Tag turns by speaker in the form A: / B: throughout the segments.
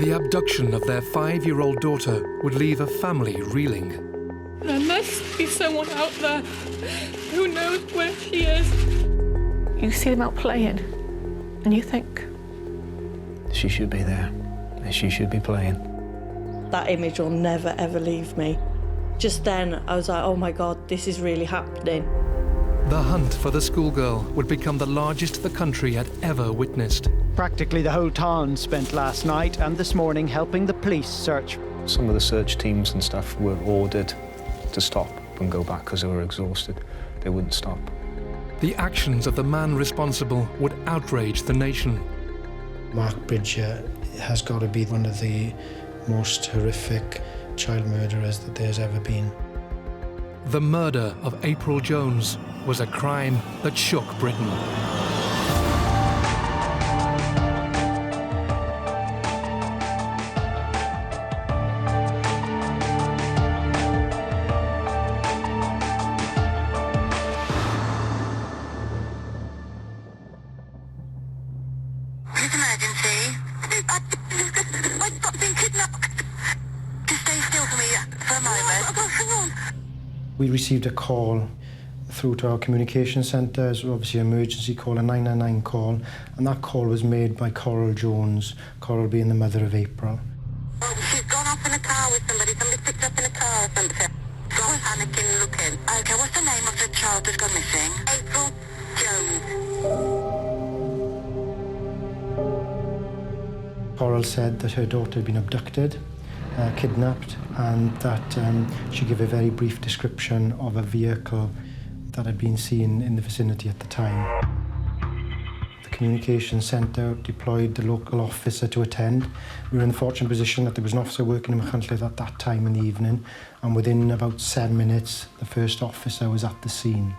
A: The abduction of their 5-year-old daughter would leave a family reeling.
B: There must be someone out there who knows where she is.
C: You see them out playing, and you think,
D: she should be there. She should be playing.
E: That image will never, ever leave me. Just then, I was like, oh my God, this is really happening.
A: The hunt for the schoolgirl would become the largest the country had ever witnessed.
F: Practically the whole town spent last night and this morning helping the police search.
D: Some of the search teams and stuff were ordered to stop and go back because they were exhausted. They wouldn't stop.
A: The actions of the man responsible would outrage the nation.
G: Mark Bridger has got to be one of the most horrific child murderers that there's ever been.
A: The murder of April Jones was a crime that shook Britain.
H: Emergency. I've been kidnapped. Just stay still for me for a moment.
G: We received a call through to our communication centre, obviously an emergency call, a 999 call, and that call was made by Coral Jones, Coral being the mother of April.
H: Oh, she's gone off in a car with somebody. Somebody's picked her up in a car or something. Gone panicking, looking. Okay, what's the name of the child that's gone missing? April Jones.
G: Coral said that her daughter had been abducted, kidnapped, and that she gave a very brief description of a vehicle that had been seen in the vicinity at the time. The communication centre deployed the local officer to attend. We were in the fortunate position that there was an officer working in Machynlleth at that time in the evening, and within about 7 minutes, the first officer was at the scene.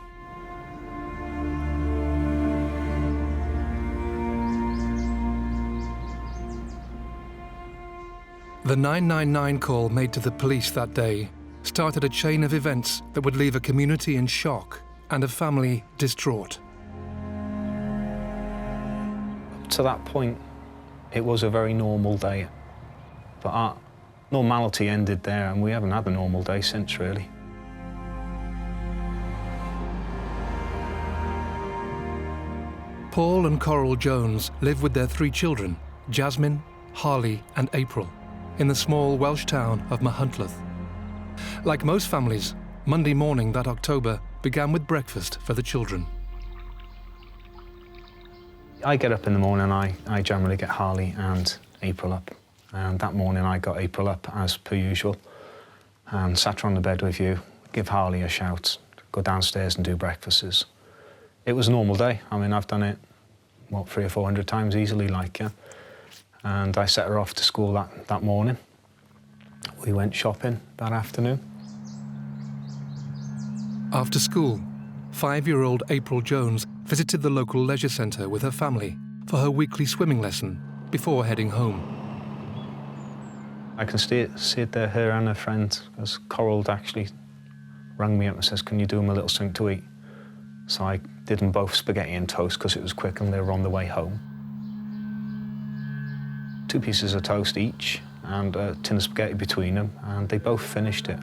A: The 999 call made to the police that day started a chain of events that would leave a community in shock and a family distraught.
D: To that point, it was a very normal day. But our normality ended there, and we haven't had a normal day since, really.
A: Paul and Coral Jones live with their 3 children, Jasmine, Harley and April, in the small Welsh town of Machynlleth. Like most families, Monday morning that October began with breakfast for the children.
D: I get up in the morning, I generally get Harley and April up. And that morning I got April up as per usual and sat her on the bed with you, give Harley a shout, go downstairs and do breakfasts. It was a normal day. I mean, I've done it, what, 300 or 400 times easily, like, yeah. And I set her off to school that morning. We went shopping that afternoon.
A: After school, 5-year-old April Jones visited the local leisure centre with her family for her weekly swimming lesson before heading home.
D: I can see it there, her and her friend, as Coral actually rang me up and says, can you do them a little something to eat? So I did them both spaghetti and toast because it was quick and they were on the way home. 2 pieces of toast each and a tin of spaghetti between them, and they both finished it.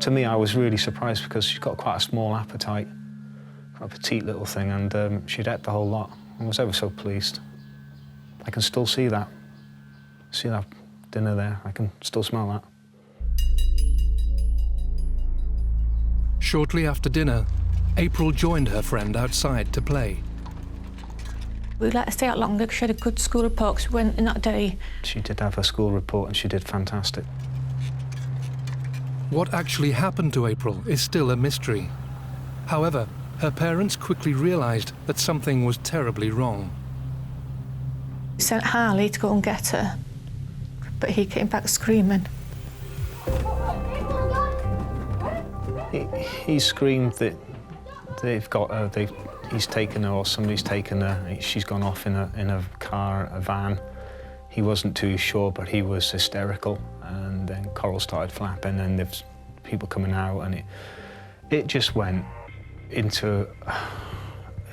D: To me, I was really surprised because she's got quite a small appetite, quite a petite little thing, and she'd ate the whole lot. I was ever so pleased. I can still see that dinner there. I can still smell that.
A: Shortly after dinner, April joined her friend outside to play.
C: we let her stay out longer because she had a good school report because we went in that day.
D: She did have her school report and she did fantastic.
A: What actually happened to April is still a mystery. However, her parents quickly realised that something was terribly wrong.
C: We sent Harley to go and get her, but he came back screaming.
D: He screamed that they've got her, he's taken her or somebody's taken her. She's gone off in a car, a van. He wasn't too sure, but he was hysterical. And then Coral started flapping, and there's people coming out, and it just went into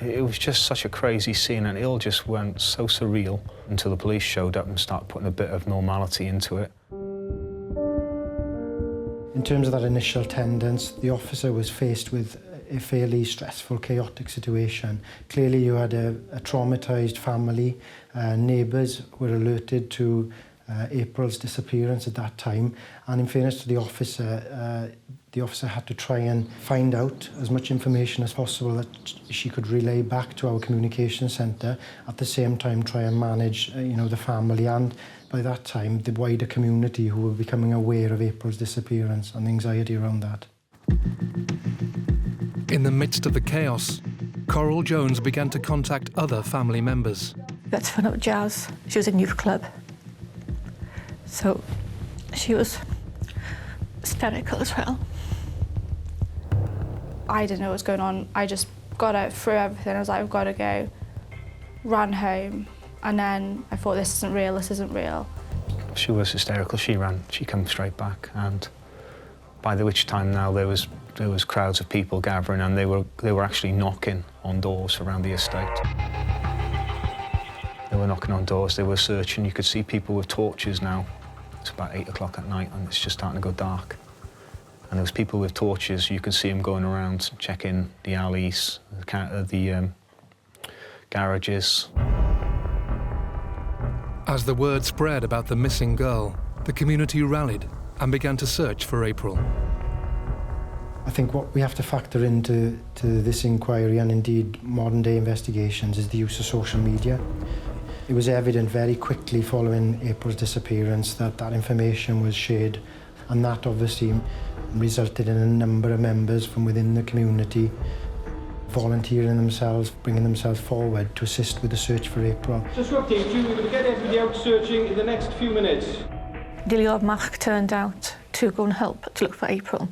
D: It was just such a crazy scene, and it all just went so surreal until the police showed up and started putting a bit of normality into it.
G: In terms of that initial attendance, the officer was faced with a fairly stressful, chaotic situation. Clearly you had a traumatised family. Neighbours were alerted to April's disappearance at that time, and in fairness to the officer had to try and find out as much information as possible that she could relay back to our communication centre, at the same time try and manage the family and, by that time, the wider community who were becoming aware of April's disappearance and the anxiety around that.
A: In the midst of the chaos, Coral Jones began to contact other family members.
C: We had to phone up Jazz. She was in youth club. So she was hysterical as well.
I: I didn't know what was going on. I just got out through everything. I was like, I've got to go. Ran home, and then I thought, this isn't real, this isn't real.
D: She was hysterical. She ran, she came straight back, and by which time now there was crowds of people gathering, and they were actually knocking on doors around the estate. They were knocking on doors, they were searching. You could see people with torches now. It's about 8 o'clock at night, and it's just starting to go dark. And there was people with torches. You could see them going around, checking the alleys, the garages.
A: As the word spread about the missing girl, the community rallied and began to search for April.
G: I think what we have to factor into this inquiry, and indeed modern-day investigations, is the use of social media. It was evident very quickly following April's disappearance that that information was shared, and that obviously resulted in a number of members from within the community volunteering themselves, bringing themselves forward to assist with the search for April.
J: Just to update you, we're going to get everybody out searching in the next few minutes.
C: Diliodd Mark turned out to go and help to look for April.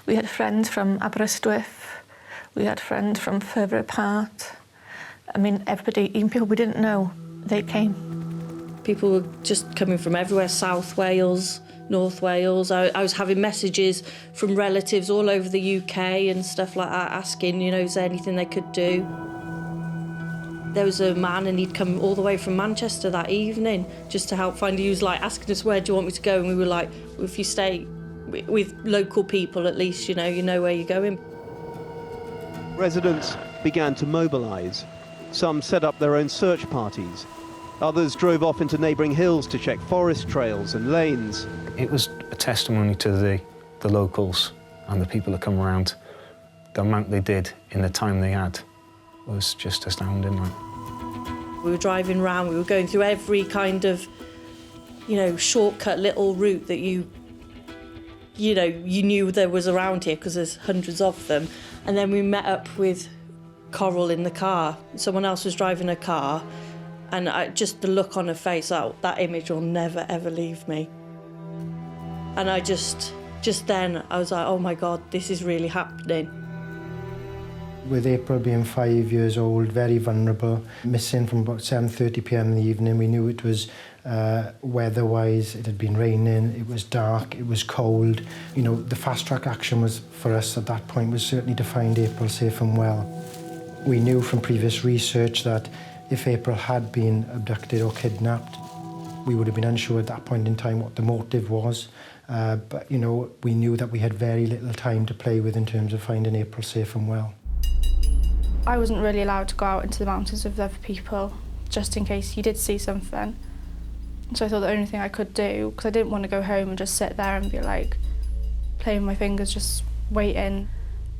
C: We had friends from Aberystwyth, we had friends from further apart. I mean, everybody, even people we didn't know, they came.
E: People were just coming from everywhere, South Wales, North Wales. I was having messages from relatives all over the UK and stuff like that, asking, is there anything they could do? There was a man, and he'd come all the way from Manchester that evening just to help find. He was like asking us, where do you want me to go? And we were like, well, if you stay with local people, at least, you know where you're going.
K: Residents began to mobilise. Some set up their own search parties. Others drove off into neighbouring hills to check forest trails and lanes.
D: It was a testimony to the locals and the people that come around. The amount they did in the time they had was just astounding.
E: We were driving around, we were going through every kind of, shortcut little route that you knew there was around here, because there's hundreds of them. And then we met up with Coral in the car. Someone else was driving a car, and just the look on her face, that image will never, ever leave me. And I just then, I was like, oh my God, this is really happening.
G: With April being 5 years old, very vulnerable, missing from about 7:30 p.m. in the evening, we knew it was weather-wise, it had been raining, it was dark, it was cold. The fast-track action was, for us at that point, was certainly to find April safe and well. We knew from previous research that if April had been abducted or kidnapped, we would have been unsure at that point in time what the motive was. But, we knew that we had very little time to play with in terms of finding April safe and well.
I: I wasn't really allowed to go out into the mountains with other people, just in case you did see something. So I thought the only thing I could do, because I didn't want to go home and just sit there and be like, playing with my fingers, just waiting.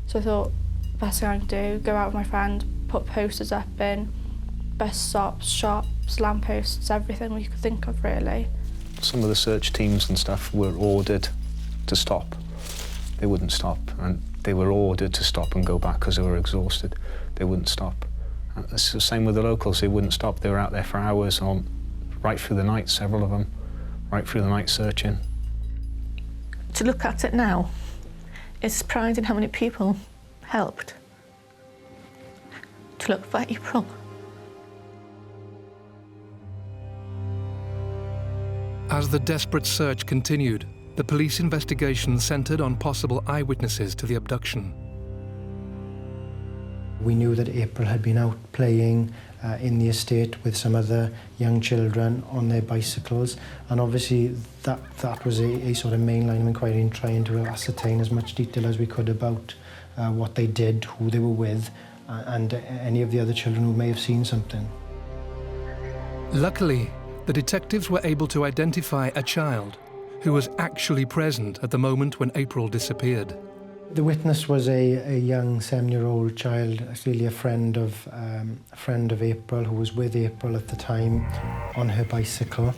I: So I thought, the best thing I could do, go out with my friend, put posters up in bus stops, shops, lampposts, everything we could think of, really.
D: Some of the search teams and stuff were ordered to stop. They wouldn't stop, and they were ordered to stop and go back because they were exhausted. They wouldn't stop. And it's the same with the locals. They wouldn't stop. They were out there for hours, right through the night, several of them, right through the night searching.
C: To look at it now, it's surprising how many people helped to look for April.
A: As the desperate search continued, the police investigation centred on possible eyewitnesses to the abduction.
G: We knew that April had been out playing in the estate with some other young children on their bicycles, and obviously that was a sort of main line of inquiry in trying to ascertain as much detail as we could about what they did, who they were with, and any of the other children who may have seen something.
A: Luckily, the detectives were able to identify a child who was actually present at the moment when April disappeared.
G: The witness was a young 7-year-old child, actually a friend of April, who was with April at the time on her bicycle.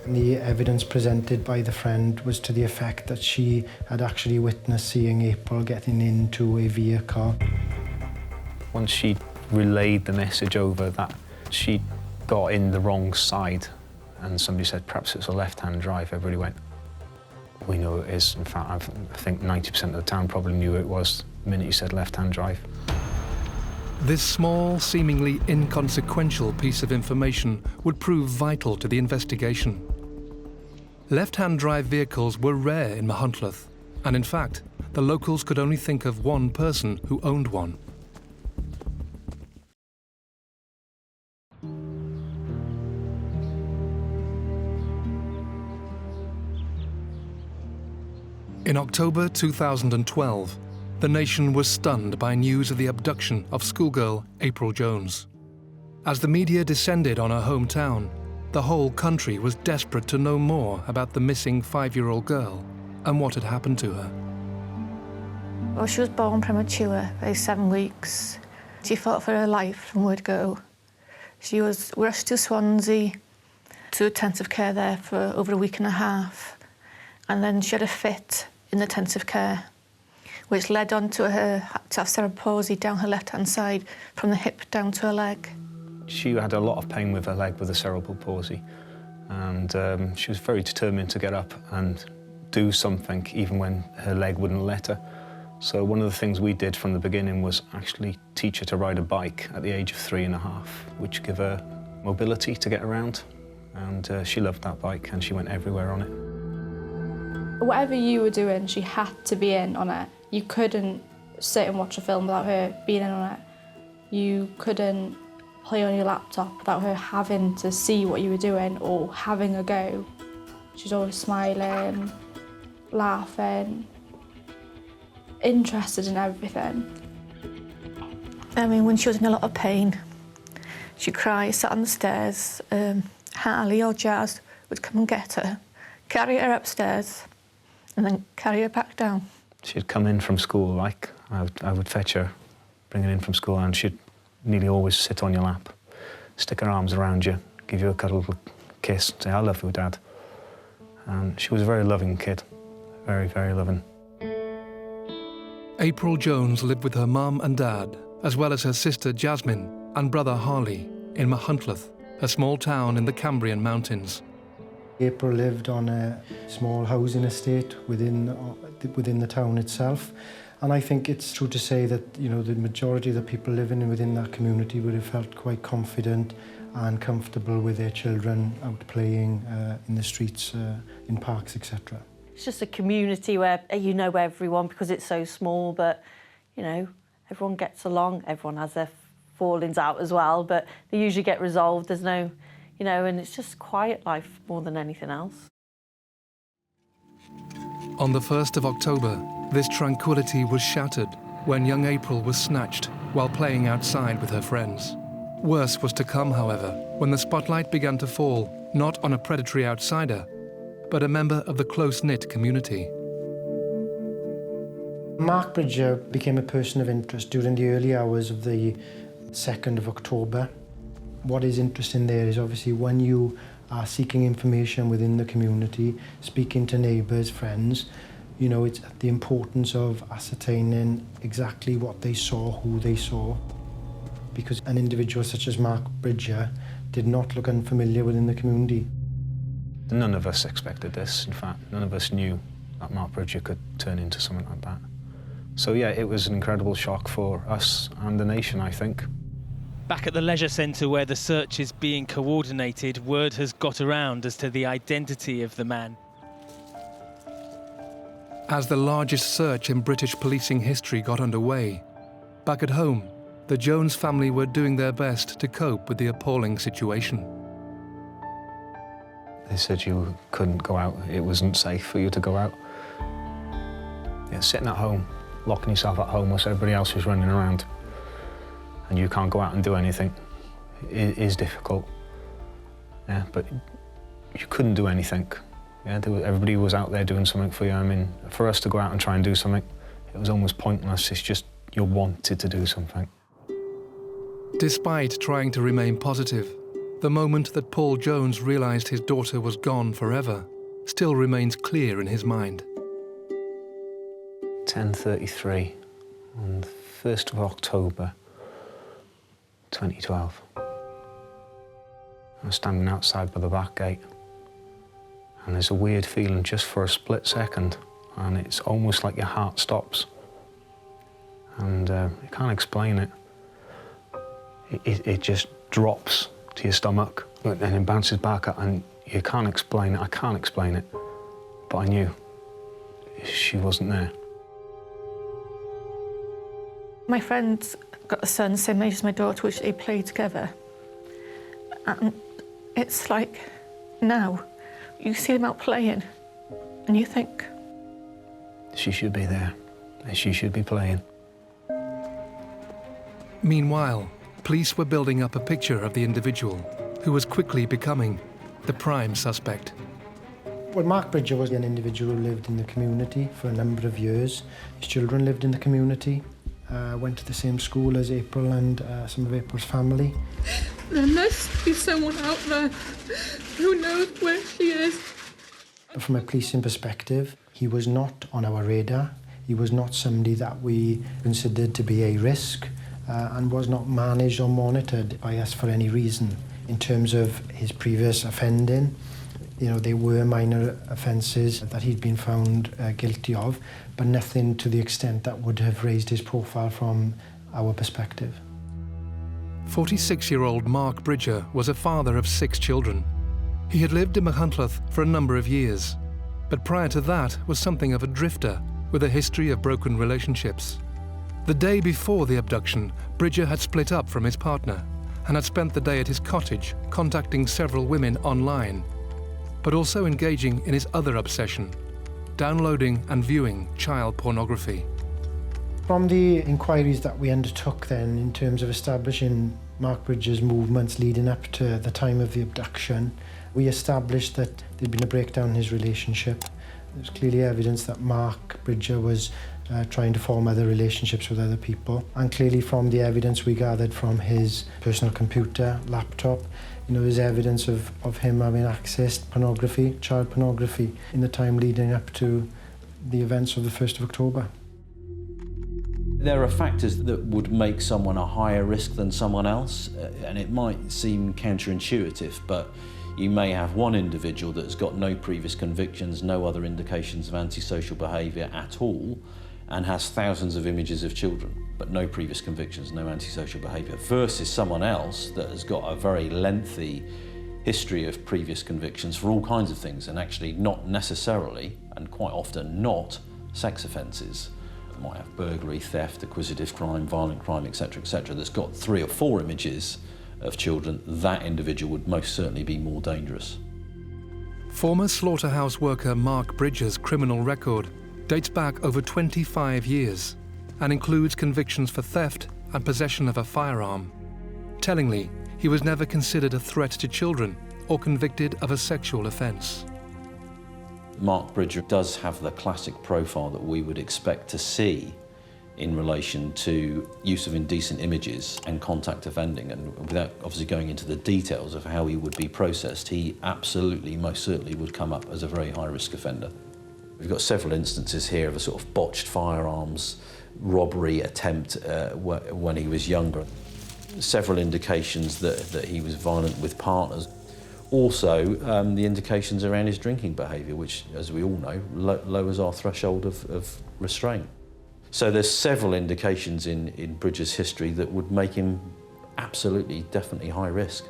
G: And the evidence presented by the friend was to the effect that she had actually witnessed seeing April getting into a vehicle.
D: Once she relayed the message over that she got in the wrong side, and somebody said perhaps it's a left-hand drive, everybody went, we know it is. In fact, I think 90% of the town probably knew it was the minute you said left-hand drive.
A: This small, seemingly inconsequential piece of information would prove vital to the investigation. Left-hand drive vehicles were rare in Machynlleth, and in fact, the locals could only think of one person who owned one. In October 2012, the nation was stunned by news of the abduction of schoolgirl April Jones. As the media descended on her hometown, the whole country was desperate to know more about the missing 5-year-old girl and what had happened to her.
C: Well, she was born premature, by 7 weeks. She fought for her life from word go. She was rushed to Swansea to intensive care there for over a week and a half, and then she had a fit in intensive care, which led on to her to have cerebral palsy down her left-hand side from the hip down to her leg.
D: She had a lot of pain with her leg with the cerebral palsy, and she was very determined to get up and do something even when her leg wouldn't let her. So one of the things we did from the beginning was actually teach her to ride a bike at the age of 3.5, which gave her mobility to get around, and she loved that bike and she went everywhere on it.
I: Whatever you were doing, she had to be in on it. You couldn't sit and watch a film without her being in on it. You couldn't play on your laptop without her having to see what you were doing or having a go. She was always smiling, laughing, interested in everything.
C: I mean, when she was in a lot of pain, she'd cry, sat on the stairs. Harley or Jazz would come and get her, carry her upstairs, and then carry her back down.
D: She'd come in from school, like, I would fetch her, bring her in from school, and she'd nearly always sit on your lap, stick her arms around you, give you a cuddle, kiss, say, I love you, Dad. And she was a very loving kid, very, very loving.
A: April Jones lived with her mum and dad, as well as her sister Jasmine and brother Harley, in Machynlleth, a small town in the Cambrian Mountains.
G: April lived on a small housing estate within the town itself, and I think it's true to say that, you know, the majority of the people living within that community would have felt quite confident and comfortable with their children out playing in the streets, in parks, etc.
E: It's just a community where you know everyone because it's so small, but, you know, everyone gets along. Everyone has their fallings out as well, but they usually get resolved. There's no, you know, and it's just quiet life more than anything else.
A: On the 1st of October, this tranquility was shattered when young April was snatched while playing outside with her friends. Worse was to come, however, when the spotlight began to fall not on a predatory outsider, but a member of the close-knit community.
G: Mark Bridger became a person of interest during the early hours of the 2nd of October. What is interesting there is obviously when you are seeking information within the community, speaking to neighbours, friends, you know, it's the importance of ascertaining exactly what they saw, who they saw. Because an individual such as Mark Bridger did not look unfamiliar within the community.
D: None of us expected this. In fact, none of us knew that Mark Bridger could turn into something like that. So yeah, it was an incredible shock for us and the nation, I think.
L: Back at the leisure centre where the search is being coordinated, word has got around as to the identity of the man.
A: As the largest search in British policing history got underway, Back at home, the Jones family were doing their best to cope with the appalling situation.
D: They said you couldn't go out, it wasn't safe for you to go out. Yeah, sitting at home, locking yourself at home whilst everybody else is running around, and you can't go out and do anything, it is difficult. Yeah, but you couldn't do anything. Yeah, everybody was out there doing something for you. I mean, for us to go out and try and do something, it was almost pointless. It's just you wanted to do something.
A: Despite trying to remain positive, the moment that Paul Jones realised his daughter was gone forever still remains clear in his mind.
D: 10:33 on the 1st of October 2012. I'm standing outside by the back gate, and there's a weird feeling just for a split second, and it's almost like your heart stops. And you can't explain it. It just drops to your stomach, and it bounces back, and you can't explain it. I can't explain it, but I knew she wasn't there.
C: My friend's got a son same age as my daughter, which they play together. And it's like, now, you see them out playing, and you think...
D: She should be there. She should be playing.
A: Meanwhile, police were building up a picture of the individual who was quickly becoming the prime suspect.
G: Well, Mark Bridger was an individual who lived in the community for a number of years. His children lived in the community, went to the same school as April and some of April's family.
B: There must be someone out there who knows where she is.
G: From a policing perspective, he was not on our radar. He was not somebody that we considered to be a risk and was not managed or monitored by us for any reason. In terms of his previous offending, you know, there were minor offences that he'd been found guilty of, but nothing to the extent that would have raised his profile from our perspective.
A: 46-year-old Mark Bridger was a father of 6 children. He had lived in Machynlleth for a number of years, but prior to that was something of a drifter with a history of broken relationships. The day before the abduction, Bridger had split up from his partner and had spent the day at his cottage contacting several women online, but also engaging in his other obsession, downloading and viewing child pornography.
G: From the inquiries that we undertook then in terms of establishing Mark Bridger's movements leading up to the time of the abduction, we established that there'd been a breakdown in his relationship. There's clearly evidence that Mark Bridger was trying to form other relationships with other people. And clearly from the evidence we gathered from his personal computer, laptop, you know, there's evidence of him having accessed pornography, child pornography, in the time leading up to the events of the 1st of October.
M: There are factors that would make someone a higher risk than someone else, and it might seem counterintuitive, but you may have one individual that's got no previous convictions, no other indications of antisocial behaviour at all, and has thousands of images of children, but no previous convictions, no antisocial behaviour, versus someone else that has got a very lengthy history of previous convictions for all kinds of things, and actually not necessarily, and quite often not, sex offences. It might have burglary, theft, acquisitive crime, violent crime, etc., that's got 3 or 4 images of children. That individual would most certainly be more dangerous.
A: Former slaughterhouse worker Mark Bridger's criminal record dates back over 25 years and includes convictions for theft and possession of a firearm. Tellingly, he was never considered a threat to children or convicted of a sexual offence.
M: Mark Bridger does have the classic profile that we would expect to see in relation to use of indecent images and contact offending, and without obviously going into the details of how he would be processed, he absolutely, most certainly would come up as a very high-risk offender. We've got several instances here of a sort of botched firearms robbery attempt when he was younger. Several indications that he was violent with partners. Also, the indications around his drinking behaviour, which, as we all know, lowers our threshold of restraint. So there's several indications in Bridger's history that would make him absolutely, definitely high risk.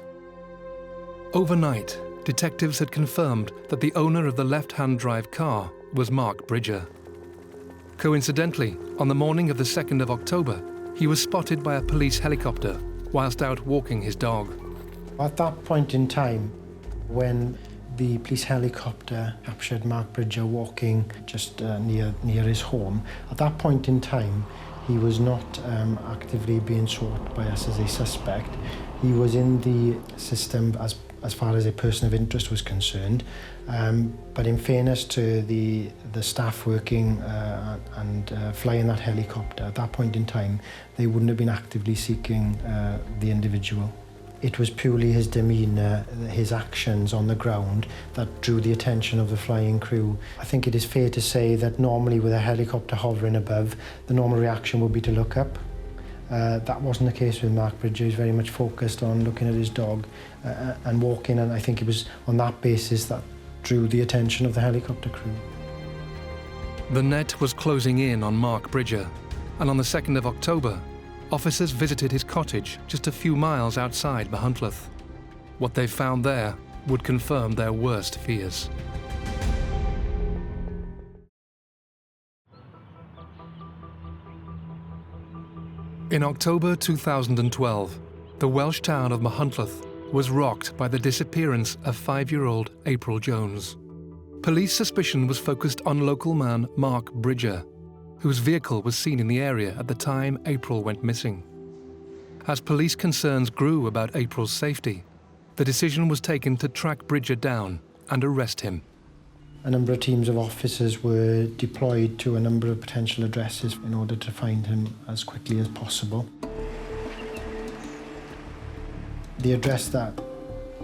A: Overnight, detectives had confirmed that the owner of the left-hand drive car was Mark Bridger. Coincidentally, on the morning of the 2nd of October, he was spotted by a police helicopter whilst out walking his dog.
G: At that point in time, when the police helicopter captured Mark Bridger walking just near his home, at that point in time, he was not actively being sought by us as a suspect. He was in the system as far as a person of interest was concerned. But in fairness to the staff working and flying that helicopter, at that point in time, they wouldn't have been actively seeking the individual. It was purely his demeanour, his actions on the ground that drew the attention of the flying crew. I think it is fair to say that normally with a helicopter hovering above, the normal reaction would be to look up. That wasn't the case with Mark Bridger. He was very much focused on looking at his dog and walking, and I think it was on that basis that drew the attention of the helicopter crew.
A: The net was closing in on Mark Bridger, and on the 2nd of October, officers visited his cottage just a few miles outside Machynlleth. What they found there would confirm their worst fears. In October 2012, the Welsh town of Machynlleth was rocked by the disappearance of 5-year-old April Jones. Police suspicion was focused on local man Mark Bridger, whose vehicle was seen in the area at the time April went missing. As police concerns grew about April's safety, the decision was taken to track Bridger down and arrest him.
G: A number of teams of officers were deployed to a number of potential addresses in order to find him as quickly as possible. The address that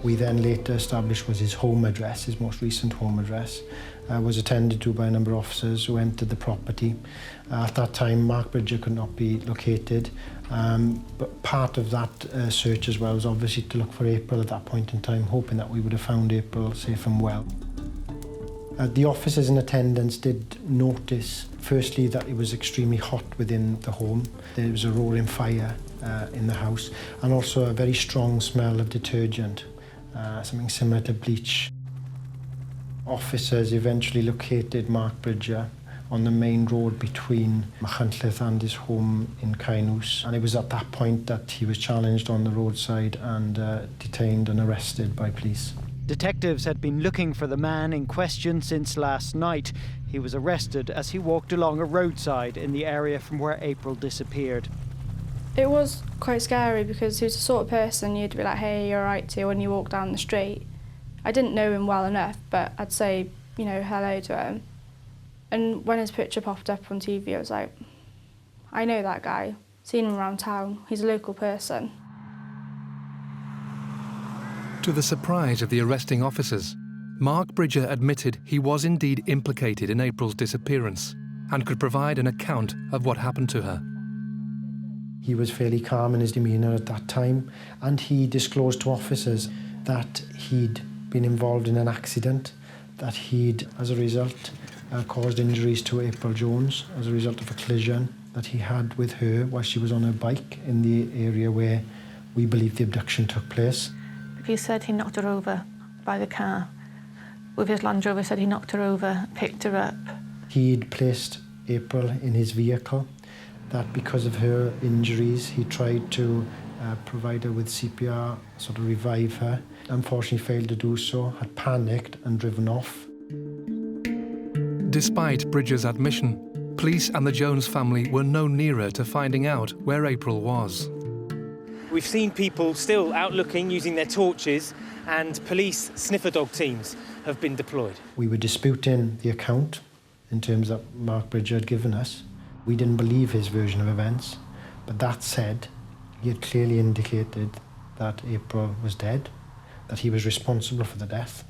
G: we then later established was his home address, his most recent home address, was attended to by a number of officers who entered the property. At that time, Mark Bridger could not be located, but part of that search as well was obviously to look for April at that point in time, hoping that we would have found April safe and well. The officers in attendance did notice, firstly, that it was extremely hot within the home. There was a roaring fire in the house, and also a very strong smell of detergent, something similar to bleach. Officers eventually located Mark Bridger on the main road between Machynlleth and his home in Cainws, and it was at that point that he was challenged on the roadside and detained and arrested by police.
F: Detectives had been looking for the man in question since last night. He was arrested as he walked along a roadside in the area from where April disappeared.
I: It was quite scary because he was the sort of person you'd be like, hey, you're right to when you walk down the street. I didn't know him well enough, but I'd say, you know, hello to him. And when his picture popped up on TV, I was like, I know that guy. Seen him around town. He's a local person.
A: To the surprise of the arresting officers, Mark Bridger admitted he was indeed implicated in April's disappearance and could provide an account of what happened to her.
G: He was fairly calm in his demeanour at that time, and he disclosed to officers that he'd been involved in an accident, that he'd, as a result, caused injuries to April Jones as a result of a collision that he had with her while she was on her bike in the area where we believe the abduction took place.
C: He said he knocked her over by the car. With his Land Rover, said he knocked her over, picked her up.
G: He'd placed April in his vehicle, that because of her injuries, he tried to provide her with CPR, sort of revive her. Unfortunately failed to do so, had panicked and driven off.
A: Despite Bridger's admission, police and the Jones family were no nearer to finding out where April was.
L: We've seen people still out looking, using their torches, and police sniffer dog teams have been deployed.
G: We were disputing the account in terms that Mark Bridger had given us. We didn't believe his version of events, but that said, he had clearly indicated that April was dead, that he was responsible for the death,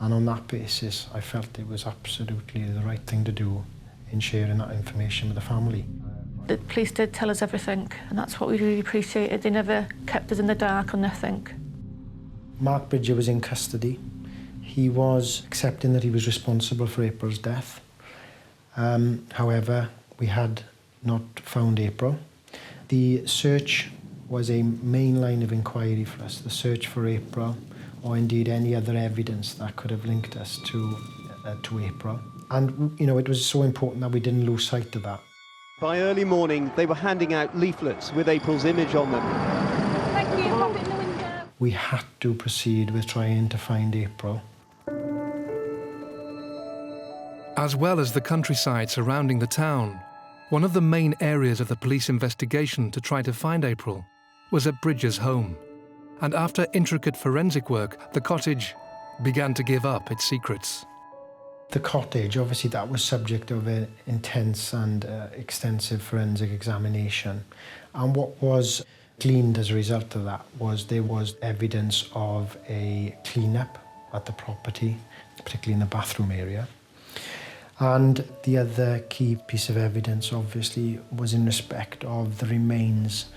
G: and on that basis I felt it was absolutely the right thing to do in sharing that information with the family.
C: The police did tell us everything, and that's what we really appreciated. They never kept us in the dark or nothing.
G: Mark Bridger was in custody. He was accepting that he was responsible for April's death. However, we had not found April. The search was a main line of inquiry for us, the search for April, or indeed any other evidence that could have linked us to April. And, you know, it was so important that we didn't lose sight of that.
K: By early morning, they were handing out leaflets with April's image on them.
I: Thank you, pop it in the window.
G: We had to proceed with trying to find April.
A: As well as the countryside surrounding the town, one of the main areas of the police investigation to try to find April was at Bridger's home. And after intricate forensic work, the cottage began to give up its secrets.
G: The cottage, obviously that was subject of an intense and extensive forensic examination. And what was gleaned as a result of that was there was evidence of a clean-up at the property, particularly in the bathroom area. And the other key piece of evidence, obviously, was in respect of the remains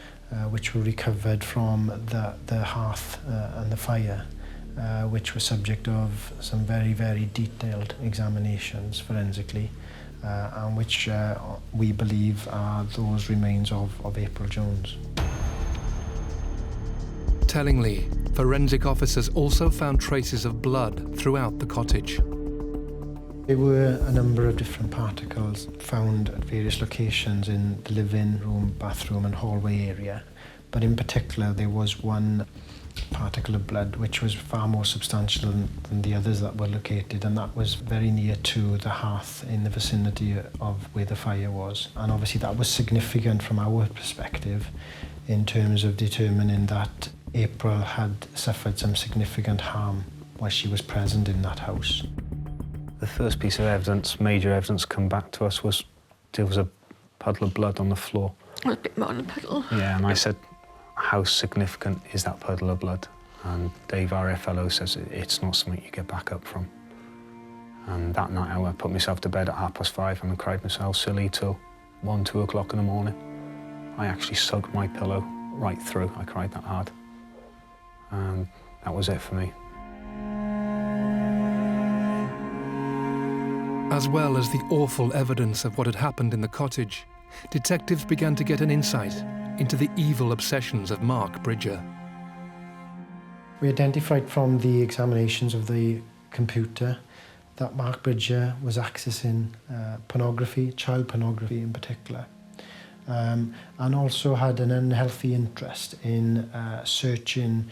G: which were recovered from the hearth and the fire, which were subject of some very, very detailed examinations forensically, and which we believe are those remains of April Jones.
A: Tellingly, forensic officers also found traces of blood throughout the cottage.
G: There were a number of different particles found at various locations in the living room, bathroom and hallway area. But in particular, there was one particle of blood which was far more substantial than the others that were located, and that was very near to the hearth in the vicinity of where the fire was. And obviously that was significant from our perspective in terms of determining that April had suffered some significant harm while she was present in that house.
D: The first piece of evidence, major evidence, come back to us was there was a puddle of blood on the floor.
C: A bit more than a puddle.
D: Yeah, and I said, how significant is that puddle of blood? And Dave, our FLO, says it's not something you get back up from. And that night I put myself to bed at 5:30 and I cried myself silly till 1, 2 o'clock in the morning. I actually soaked my pillow right through. I cried that hard. And that was it for me.
A: As well as the awful evidence of what had happened in the cottage, detectives began to get an insight into the evil obsessions of Mark Bridger.
G: We identified from the examinations of the computer that Mark Bridger was accessing pornography, child pornography in particular, and also had an unhealthy interest in searching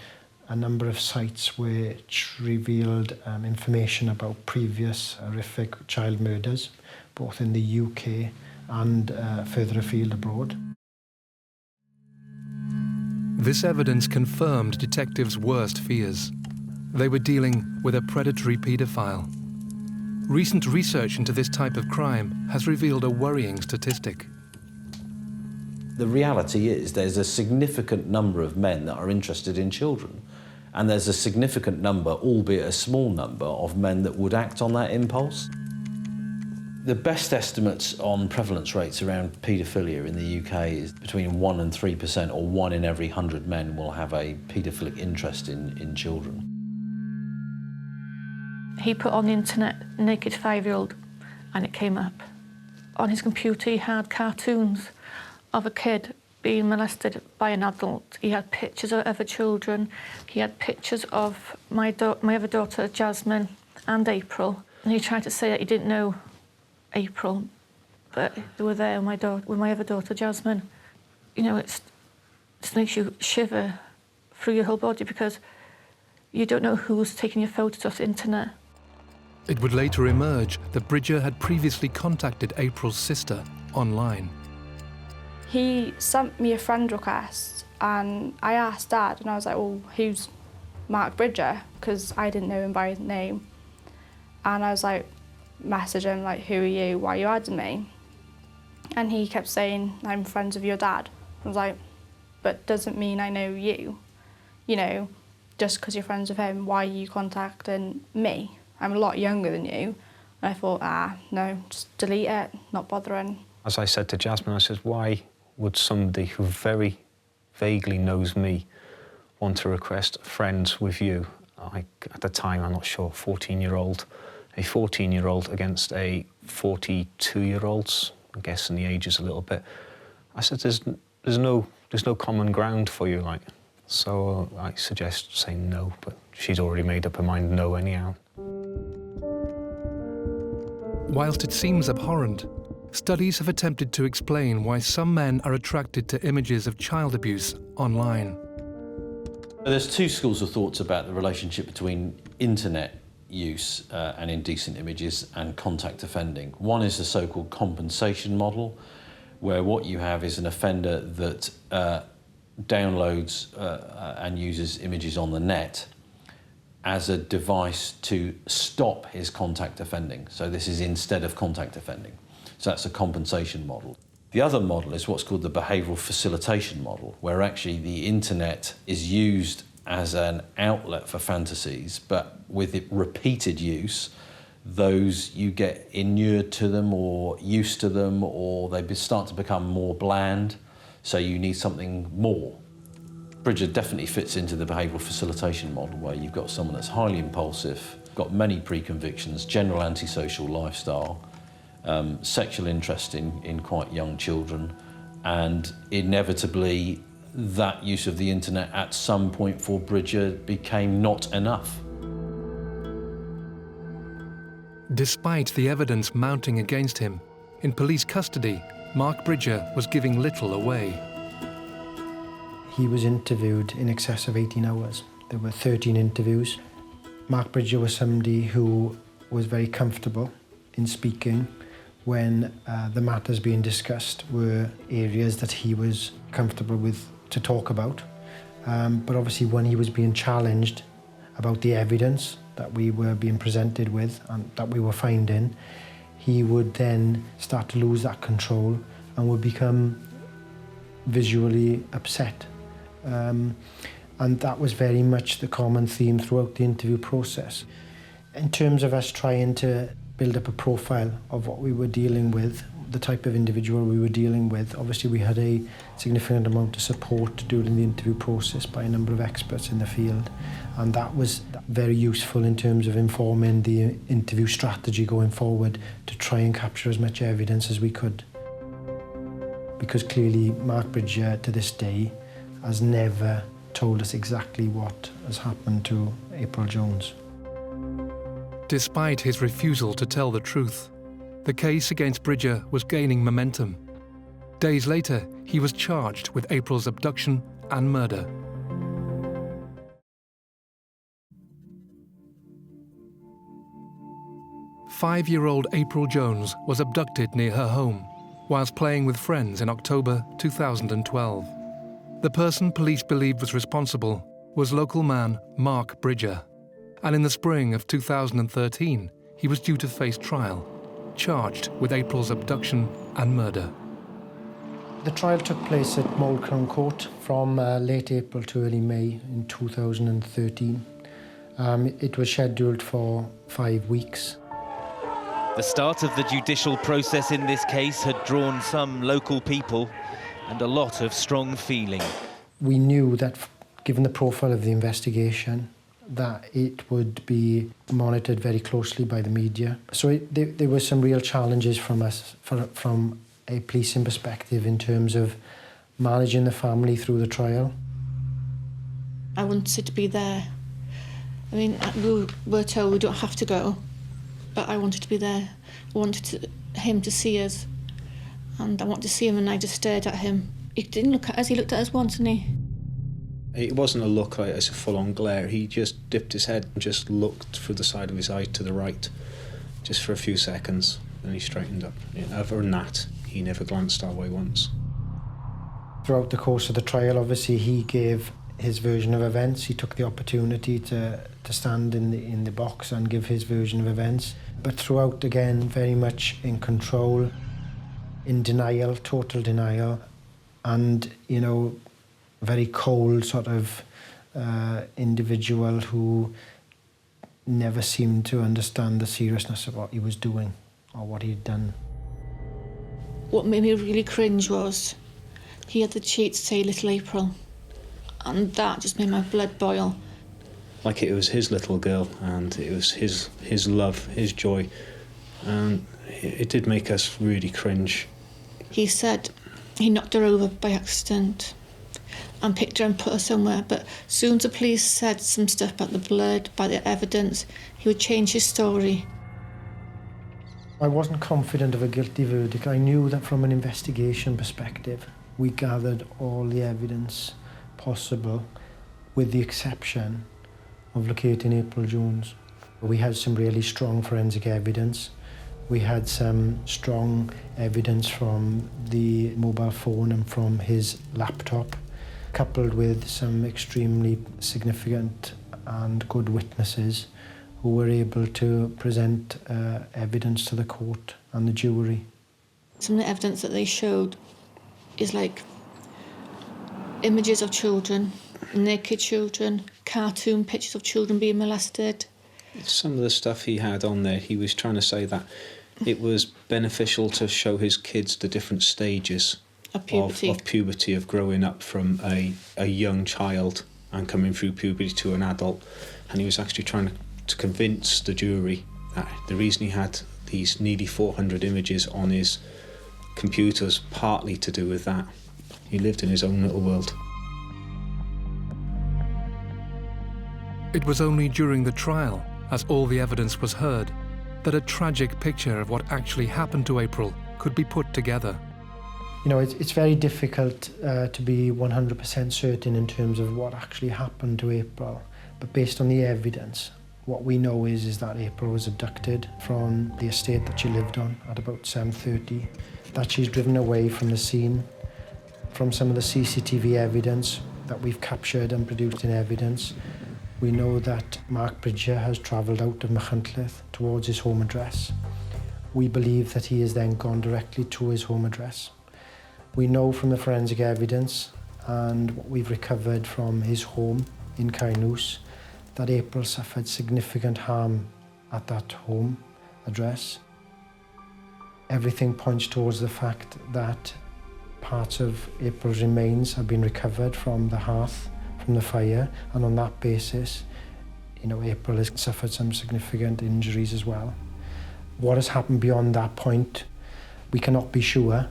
G: a number of sites which revealed information about previous horrific child murders, both in the UK and further afield abroad.
A: This evidence confirmed detectives' worst fears. They were dealing with a predatory paedophile. Recent research into this type of crime has revealed a worrying statistic.
M: The reality is there's a significant number of men that are interested in children, and there's a significant number, albeit a small number, of men that would act on that impulse. The best estimates on prevalence rates around paedophilia in the UK is between 1 and 3%, or 1 in every 100 men will have a paedophilic interest in children.
C: He put on the internet naked 5-year-old and it came up. On his computer he had cartoons of a kid being molested by an adult. He had pictures of other children. He had pictures of my other daughter, Jasmine, and April. And he tried to say that he didn't know April, but they were there with my other daughter, Jasmine. You know, it makes you shiver through your whole body because you don't know who's taking your photos off the internet.
A: It would later emerge that Bridger had previously contacted April's sister online.
I: He sent me a friend request and I asked Dad and I was like, well, who's Mark Bridger? Because I didn't know him by his name. And I was like, message him like, who are you? Why are you adding me? And he kept saying, I'm friends with your dad. I was like, but doesn't mean I know you. You know, just because you're friends with him, why are you contacting me? I'm a lot younger than you. And I thought, no, just delete it, not bothering.
D: As I said to Jasmine, I said, why would somebody who very vaguely knows me want to request friends with you? At the time, I'm not sure, 14-year-old. A 14-year-old against a 42-year-old, I'm guessing the age is a little bit. I said, there's no common ground for you, like. So I suggest saying no, but she's already made up her mind no anyhow.
A: Whilst it seems abhorrent, studies have attempted to explain why some men are attracted to images of child abuse online.
M: There's two schools of thoughts about the relationship between internet use and indecent images and contact offending. One is the so-called compensation model, where what you have is an offender that downloads and uses images on the net as a device to stop his contact offending. So this is instead of contact offending. So that's a compensation model. The other model is what's called the behavioural facilitation model, where actually the internet is used as an outlet for fantasies, but with it repeated use, those you get inured to them or used to them, or they start to become more bland, so you need something more. Bridger definitely fits into the behavioural facilitation model, where you've got someone that's highly impulsive, got many pre-convictions, general antisocial lifestyle, sexual interest in quite young children, and inevitably that use of the internet at some point for Bridger became not enough.
A: Despite the evidence mounting against him, in police custody, Mark Bridger was giving little away.
G: He was interviewed in excess of 18 hours. There were 13 interviews. Mark Bridger was somebody who was very comfortable in speaking when the matters being discussed were areas that he was comfortable with to talk about. But obviously when he was being challenged about the evidence that we were being presented with and that we were finding, he would then start to lose that control and would become visually upset. And that was very much the common theme throughout the interview process. In terms of us trying to build up a profile of what we were dealing with, the type of individual we were dealing with, obviously we had a significant amount of support during the interview process by a number of experts in the field, and that was very useful in terms of informing the interview strategy going forward to try and capture as much evidence as we could. Because clearly Mark Bridger to this day has never told us exactly what has happened to April Jones.
A: Despite his refusal to tell the truth, the case against Bridger was gaining momentum. Days later, he was charged with April's abduction and murder. Five-year-old April Jones was abducted near her home whilst playing with friends in October 2012. The person police believed was responsible was local man Mark Bridger, and in the spring of 2013, he was due to face trial, charged with April's abduction and murder.
G: The trial took place at Mold Crown Court from late April to early May in 2013. It was scheduled for 5 weeks.
L: The start of the judicial process in this case had drawn some local people and a lot of strong feeling.
G: We knew that, given the profile of the investigation, that it would be monitored very closely by the media. So there were some real challenges from us, from a policing perspective, in terms of managing the family through the trial.
C: I wanted to be there. I mean, we were told we don't have to go, but I wanted to be there. I wanted him to see us, and I wanted to see him, and I just stared at him. He didn't look at us, he looked at us once, didn't he?
D: It wasn't a look like it's a full-on glare. He just dipped his head and just looked through the side of his eye to the right, just for a few seconds, then he straightened up. Other than that, he never glanced our way once.
G: Throughout the course of the trial, obviously, he gave his version of events. He took the opportunity to stand in the box and give his version of events. But throughout, again, very much in control, in denial, total denial, and, you know, very cold sort of individual who never seemed to understand the seriousness of what he was doing or what he'd done.
C: What made me really cringe was he had the cheek to say Little April, and that just made my blood boil.
D: Like it was his little girl, and it was his love, his joy, and it did make us really cringe.
C: He said he knocked her over by accident and picked her and put her somewhere, but soon as the police said some stuff about the blood, about the evidence, he would change his story.
G: I wasn't confident of a guilty verdict. I knew that from an investigation perspective, we gathered all the evidence possible, with the exception of locating April Jones. We had some really strong forensic evidence. We had some strong evidence from the mobile phone and from his laptop, coupled with some extremely significant and good witnesses who were able to present evidence to the court and the jury.
C: Some of the evidence that they showed is like images of children, naked children, cartoon pictures of children being molested.
N: Some of the stuff he had on there, he was trying to say that it was beneficial to show his kids the different stages
C: of puberty,
N: of growing up from a young child and coming through puberty to an adult. And he was actually trying to convince the jury that the reason he had these nearly 400 images on his computer was partly to do with that. He lived in his own little world.
A: It was only during the trial, as all the evidence was heard, that a tragic picture of what actually happened to April could be put together.
G: You know, it's very difficult to be 100% certain in terms of what actually happened to April. But based on the evidence, what we know is that April was abducted from the estate that she lived on at about 7:30, that she's driven away from the scene. From some of the CCTV evidence that we've captured and produced in evidence, we know that Mark Bridger has travelled out of Machynlleth towards his home address. We believe that he has then gone directly to his home address. We know from the forensic evidence and what we've recovered from his home in Cainws that April suffered significant harm at that home address. Everything points towards the fact that parts of April's remains have been recovered from the hearth, from the fire, and on that basis, you know, April has suffered some significant injuries as well. What has happened beyond that point, we cannot be sure,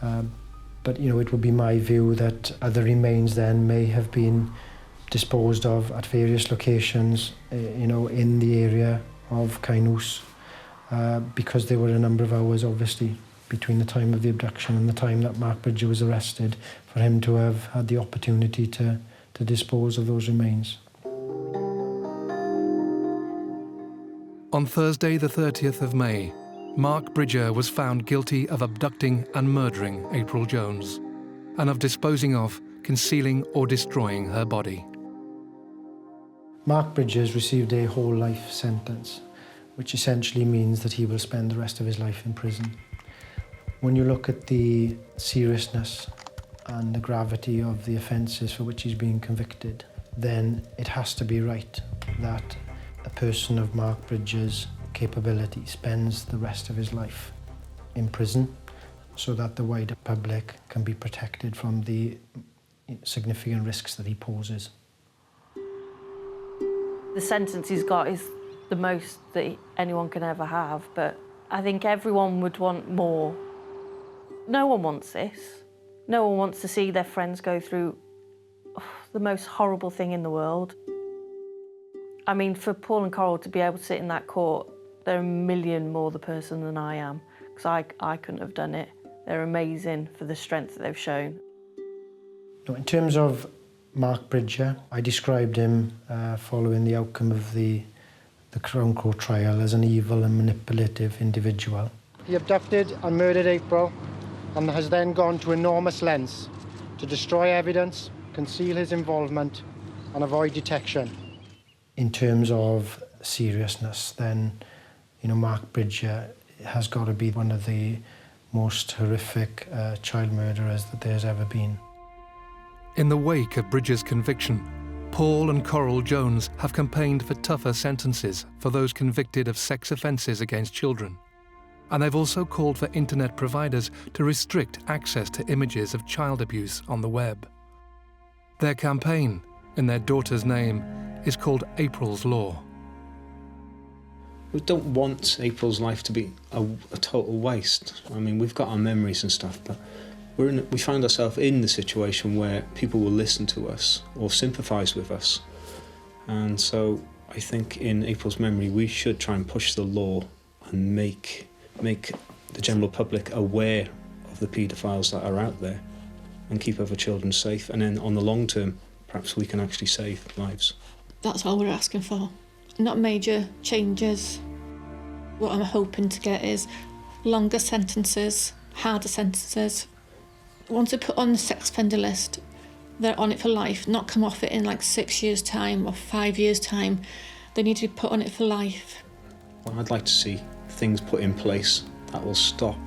G: but you know, it would be my view that other remains then may have been disposed of at various locations, you know, in the area of Cainws, because there were a number of hours, obviously, between the time of the abduction and the time that Mark Bridger was arrested, for him to have had the opportunity to dispose of those remains.
A: On Thursday, the 30th of May, Mark Bridger was found guilty of abducting and murdering April Jones, and of disposing of, concealing or destroying her body.
G: Mark Bridger has received a whole life sentence, which essentially means that he will spend the rest of his life in prison. When you look at the seriousness and the gravity of the offences for which he's being convicted, then it has to be right that a person of Mark Bridger's capability spends the rest of his life in prison so that the wider public can be protected from the significant risks that he poses.
E: The sentence he's got is the most that anyone can ever have, but I think everyone would want more. No one wants this. No one wants to see their friends go through the most horrible thing in the world. I mean, for Paul and Coral to be able to sit in that court, they're a million more the person than I am, because I couldn't have done it. They're amazing for the strength that they've shown.
G: In terms of Mark Bridger, I described him following the outcome of the Crown Court trial as an evil and manipulative individual. He abducted and murdered April and has then gone to enormous lengths to destroy evidence, conceal his involvement and avoid detection. In terms of seriousness, then, you know, Mark Bridger has got to be one of the most horrific child murderers that there's ever been.
A: In the wake of Bridger's conviction, Paul and Coral Jones have campaigned for tougher sentences for those convicted of sex offences against children. And they've also called for internet providers to restrict access to images of child abuse on the web. Their campaign, in their daughter's name, is called April's Law.
N: We don't want April's life to be a total waste. I mean, we've got our memories and stuff, but we find ourselves in the situation where people will listen to us or sympathise with us. And so I think in April's memory, we should try and push the law and make make the general public aware of the paedophiles that are out there and keep other children safe. And then on the long term, perhaps we can actually save lives.
C: That's all we're asking for. Not major changes. What I'm hoping to get is longer sentences, harder sentences. Once they're put on the sex offender list, they're on it for life, not come off it in like 6 years' time or 5 years' time. They need to be put on it for life.
N: Well, I'd like to see things put in place that will stop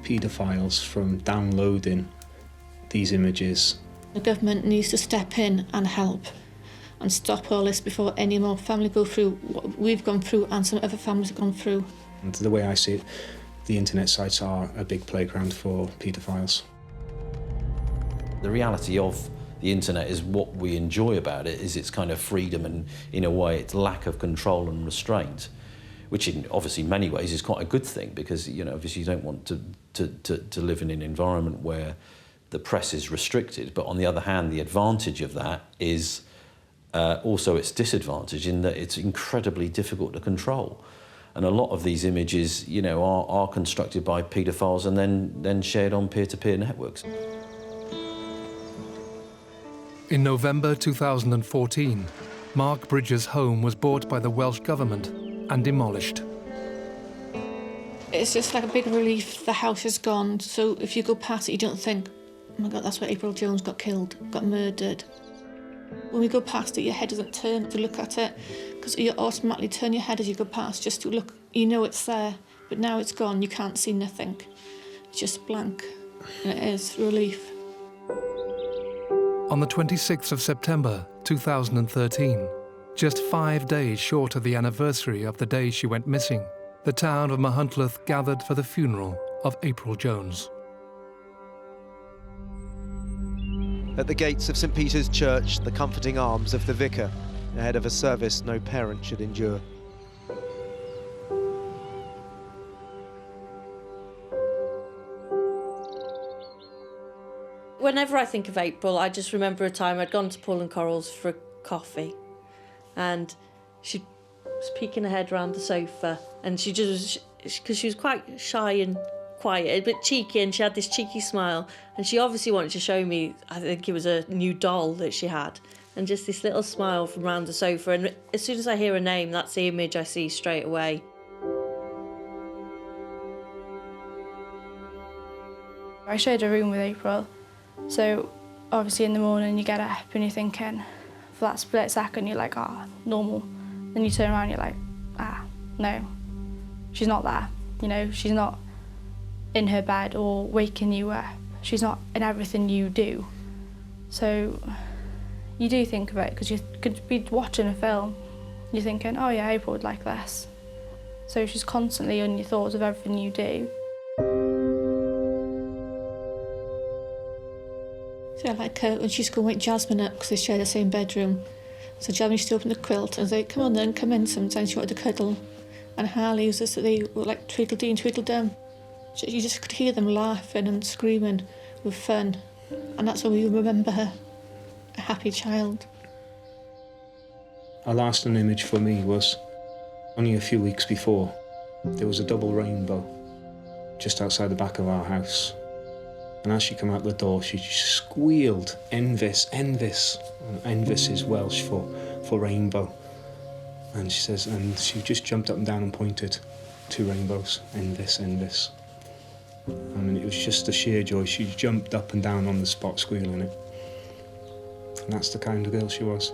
N: paedophiles from downloading these images.
C: The government needs to step in and help and stop all this before any more family go through what we've gone through and some other families have gone through.
N: And the way I see it, the internet sites are a big playground for paedophiles.
M: The reality of the internet is what we enjoy about it is its kind of freedom and, in a way, its lack of control and restraint, which in obviously many ways is quite a good thing because, you know, obviously you don't want to live in an environment where the press is restricted. But on the other hand, the advantage of that is also its disadvantage in that it's incredibly difficult to control. And a lot of these images, you know, are constructed by paedophiles and then shared on peer-to-peer networks.
A: In November 2014, Mark Bridger's home was bought by the Welsh government and demolished.
C: It's just like a big relief. The house is gone, so if you go past it, you don't think, oh my God, that's where April Jones got killed, got murdered. When we go past it, your head doesn't turn to look at it, because you automatically turn your head as you go past just to look. You know it's there, but now it's gone, you can't see nothing. It's just blank, and it is relief.
A: On the 26th of September 2013, just 5 days short of the anniversary of the day she went missing, the town of Machynlleth gathered for the funeral of April Jones.
K: At the gates of St Peter's Church, the comforting arms of the vicar, ahead of a service no parent should endure.
E: Whenever I think of April, I just remember a time I'd gone to Paul and Coral's for a coffee, and she was peeking her head around the sofa, and she just, because she was quite shy and quiet, a bit cheeky, and she had this cheeky smile, and she obviously wanted to show me, I think it was a new doll that she had, and just this little smile from around the sofa, and as soon as I hear her name, that's the image I see straight away.
I: I shared a room with April, so obviously in the morning you get up and you're thinking, for that split second you're like, ah, oh, normal. Then you turn around and you're like, ah, no, she's not there. You know, she's not in her bed or waking you up. She's not in everything you do. So you do think of it, because you could be watching a film, you're thinking, oh yeah, April would like this. So she's constantly on your thoughts of everything you do.
C: So I like her when she's going to wake Jasmine up because they share the same bedroom. So Jasmine used to open the quilt and say, come on then, come in. Sometimes she wanted to cuddle. And Harley was just, they were like Tweedledee and Tweedledum. You just could hear them laughing and screaming with fun. And that's when we remember her, a happy child.
N: A lasting image for me was only a few weeks before. There was a double rainbow just outside the back of our house. And as she came out the door, she just squealed, Envis, Envis. And Envis is Welsh for rainbow. And she says, and she just jumped up and down and pointed, 2 rainbows, Envis, Envis. I mean, it was just a sheer joy. She jumped up and down on the spot, squealing it. And that's the kind of girl she was.